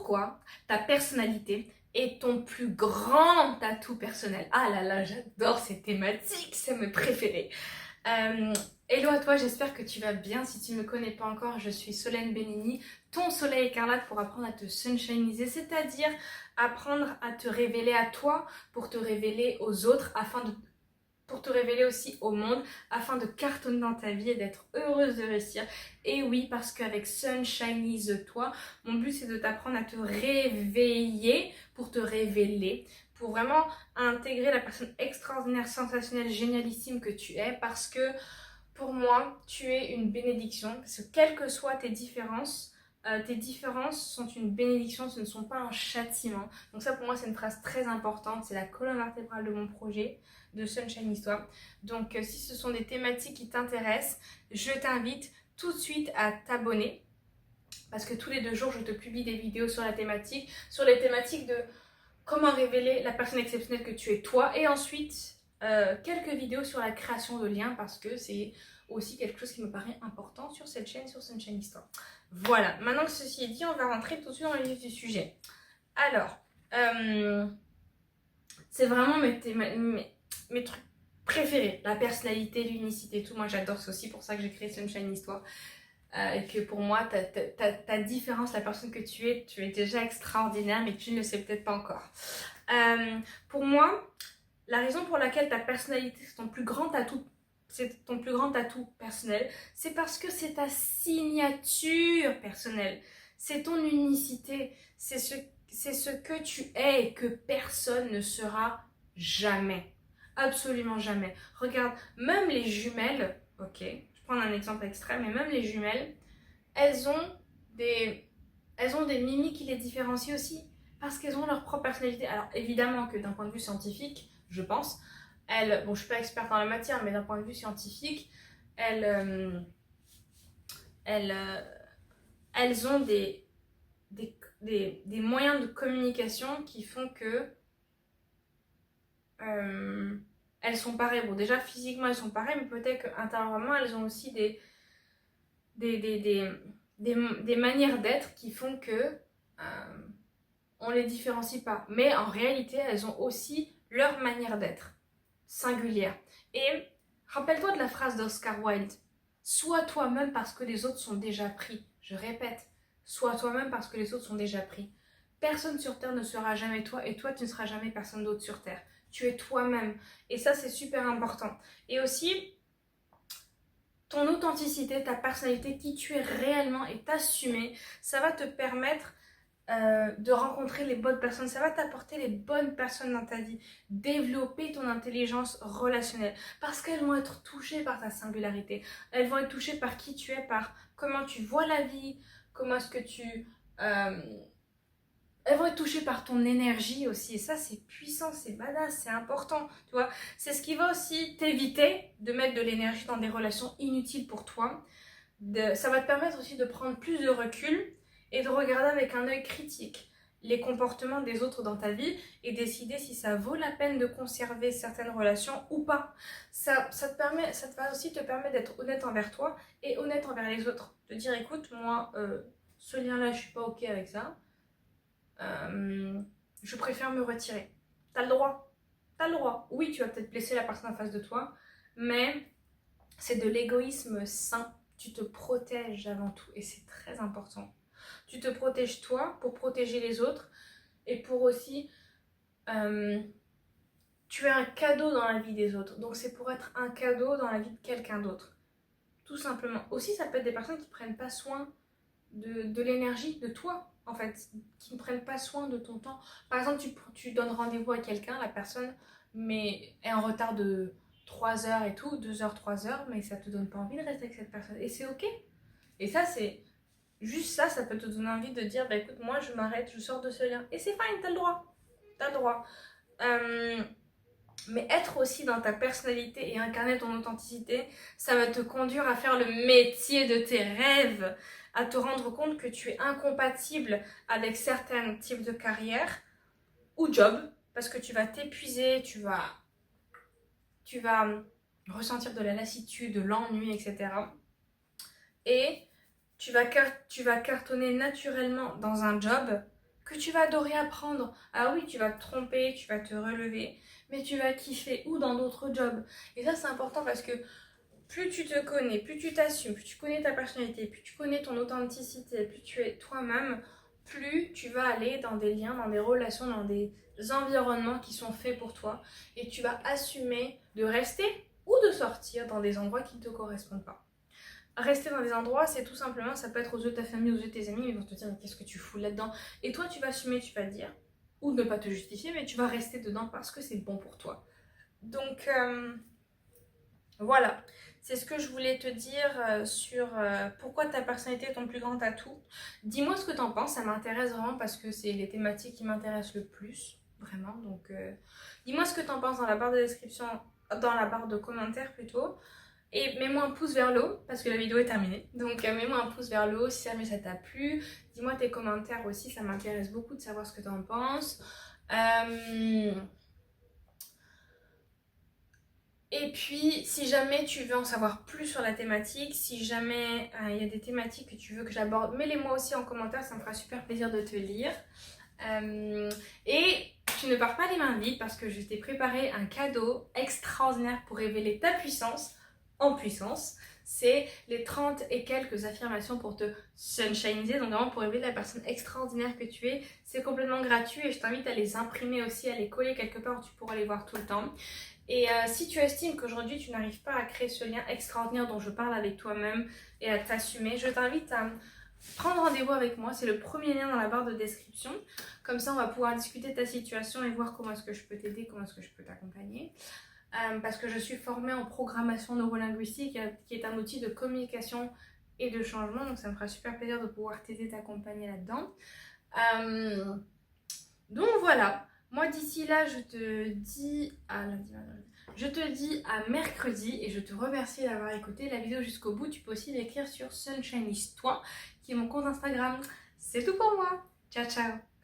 pourquoi ta personnalité est ton plus grand atout personnel. Ah là là, j'adore ces thématiques, c'est mes préférés. Hello à toi, j'espère que tu vas bien. Si tu ne me connais pas encore, je suis Solène Benigni, ton soleil écarlate pour apprendre à te sunshiniser, c'est-à-dire apprendre à te révéler à toi pour te révéler aux autres, pour te révéler aussi au monde, afin de cartonner dans ta vie et d'être heureuse de réussir. Et oui, parce qu'avec Sunshinize-toi, mon but c'est de t'apprendre à te réveiller pour te révéler, pour vraiment intégrer la personne extraordinaire, sensationnelle, génialissime que tu es, parce que pour moi, tu es une bénédiction, parce que quelles que soient tes différences sont une bénédiction, ce ne sont pas un châtiment. Donc ça, pour moi, c'est une phrase très importante, c'est la colonne vertébrale de mon projet de Sunshine Histoire. Donc si ce sont des thématiques qui t'intéressent, je t'invite tout de suite à t'abonner, parce que tous les 2 jours, je te publie des vidéos sur les thématiques de comment révéler la personne exceptionnelle que tu es toi, et ensuite quelques vidéos sur la création de liens, parce que c'est aussi quelque chose qui me paraît important sur cette chaîne, sur Sunshine Histoire. Voilà, maintenant que ceci est dit, on va rentrer tout de suite dans le vif du sujet. Alors, c'est vraiment mes trucs préférés, la personnalité, l'unicité, tout. Moi j'adore, c'est aussi pour ça que j'ai créé Sunshine Histoire. Et que pour moi, ta différence, la personne que tu es déjà extraordinaire, mais tu ne le sais peut-être pas encore. Pour moi, la raison pour laquelle ta personnalité, c'est ton plus grand atout personnel, c'est parce que c'est ta signature personnelle, c'est ton unicité, c'est ce que tu es et que personne ne sera jamais. Absolument jamais. Regarde, même les jumelles, ok, je prends un exemple extrême, mais même les jumelles, elles ont des mimiques qui les différencient aussi, parce qu'elles ont leur propre personnalité. Alors évidemment que d'un point de vue scientifique, je pense, bon, je suis pas experte en la matière, mais d'un point de vue scientifique, elles ont des moyens de communication qui font que elles sont pareilles. Bon, déjà physiquement elles sont pareilles, mais peut-être qu'intérieurement elles ont aussi des manières d'être qui font que on les différencie pas. Mais en réalité, elles ont aussi leur manière d'être singulière. Et rappelle-toi de la phrase d'Oscar Wilde. Sois toi-même parce que les autres sont déjà pris. Je répète, sois toi-même parce que les autres sont déjà pris. Personne sur Terre ne sera jamais toi, et toi, tu ne seras jamais personne d'autre sur Terre. Tu es toi-même. Et ça, c'est super important. Et aussi, ton authenticité, ta personnalité, qui tu es réellement, et t'assumer, ça va te permettre de rencontrer les bonnes personnes, ça va t'apporter les bonnes personnes dans ta vie, développer ton intelligence relationnelle, parce qu'elles vont être touchées par ta singularité, elles vont être touchées par qui tu es, par comment tu vois la vie, comment est-ce que elles vont être touchées par ton énergie aussi, et ça c'est puissant, c'est badass, c'est important, tu vois. C'est ce qui va aussi t'éviter de mettre de l'énergie dans des relations inutiles pour toi. Ça va te permettre aussi de prendre plus de recul et de regarder avec un œil critique les comportements des autres dans ta vie et décider si ça vaut la peine de conserver certaines relations ou pas. Ça va aussi te permettre d'être honnête envers toi et honnête envers les autres. De dire, écoute, moi, ce lien-là, je suis pas ok avec ça. Je préfère me retirer. T'as le droit. T'as le droit. Oui, tu vas peut-être blesser la personne en face de toi, mais c'est de l'égoïsme sain. Tu te protèges avant tout et c'est très important. Tu te protèges toi pour protéger les autres et pour aussi tu es un cadeau dans la vie des autres. Donc c'est pour être un cadeau dans la vie de quelqu'un d'autre. Tout simplement. Aussi, ça peut être des personnes qui ne prennent pas soin de l'énergie de toi, en fait, qui ne prennent pas soin de ton temps. Par exemple, tu donnes rendez-vous à quelqu'un, la personne est en retard de 3 heures et tout, 2 heures, 3 heures, mais ça te donne pas envie de rester avec cette personne. Et c'est ok. Et ça, c'est juste ça, ça peut te donner envie de dire, bah écoute, moi je m'arrête, je sors de ce lien. Et c'est fine, t'as le droit. T'as le droit. Mais être aussi dans ta personnalité et incarner ton authenticité, ça va te conduire à faire le métier de tes rêves, à te rendre compte que tu es incompatible avec certains types de carrières ou job, parce que tu vas t'épuiser, tu vas ressentir de la lassitude, de l'ennui, etc. Et tu vas cartonner naturellement dans un job que tu vas adorer apprendre. Ah oui, tu vas te tromper, tu vas te relever, mais tu vas kiffer ou dans d'autres jobs. Et ça, c'est important parce que plus tu te connais, plus tu t'assumes, plus tu connais ta personnalité, plus tu connais ton authenticité, plus tu es toi-même, plus tu vas aller dans des liens, dans des relations, dans des environnements qui sont faits pour toi. Et tu vas assumer de rester ou de sortir dans des endroits qui ne te correspondent pas. Rester dans des endroits, c'est tout simplement, ça peut être aux yeux de ta famille, aux yeux de tes amis, ils vont te dire mais qu'est-ce que tu fous là-dedans? Et toi, tu vas assumer, tu vas te dire, ou ne pas te justifier, mais tu vas rester dedans parce que c'est bon pour toi. Donc, voilà, c'est ce que je voulais te dire sur pourquoi ta personnalité est ton plus grand atout. Dis-moi ce que t'en penses, ça m'intéresse vraiment parce que c'est les thématiques qui m'intéressent le plus, vraiment. Donc dis-moi ce que t'en penses dans la barre de description, dans la barre de commentaires plutôt. Et mets-moi un pouce vers le haut parce que la vidéo est terminée. Donc mets-moi un pouce vers le haut si jamais ça t'a plu. Dis-moi tes commentaires aussi, ça m'intéresse beaucoup de savoir ce que t'en penses. Et puis, si jamais tu veux en savoir plus sur la thématique, si jamais il y a des thématiques que tu veux que j'aborde, mets-les-moi aussi en commentaire, ça me fera super plaisir de te lire. Et tu ne pars pas les mains vides parce que je t'ai préparé un cadeau extraordinaire pour révéler ta puissance en puissance. C'est les 30 et quelques affirmations pour te sunshiniser, donc vraiment pour révéler la personne extraordinaire que tu es. C'est complètement gratuit et je t'invite à les imprimer aussi, à les coller quelque part où tu pourras les voir tout le temps. Et si tu estimes qu'aujourd'hui tu n'arrives pas à créer ce lien extraordinaire dont je parle avec toi-même et à t'assumer, je t'invite à prendre rendez-vous avec moi. C'est le premier lien dans la barre de description. Comme ça, on va pouvoir discuter de ta situation et voir comment est-ce que je peux t'aider, comment est-ce que je peux t'accompagner. Parce que je suis formée en programmation neurolinguistique, qui est un outil de communication et de changement. Donc ça me fera super plaisir de pouvoir t'aider, t'accompagner là-dedans. Donc voilà. Moi d'ici là, je te dis à lundi, je te dis à mercredi et je te remercie d'avoir écouté la vidéo jusqu'au bout. Tu peux aussi m'écrire sur Sunshineist toi, qui est mon compte Instagram. C'est tout pour moi. Ciao ciao.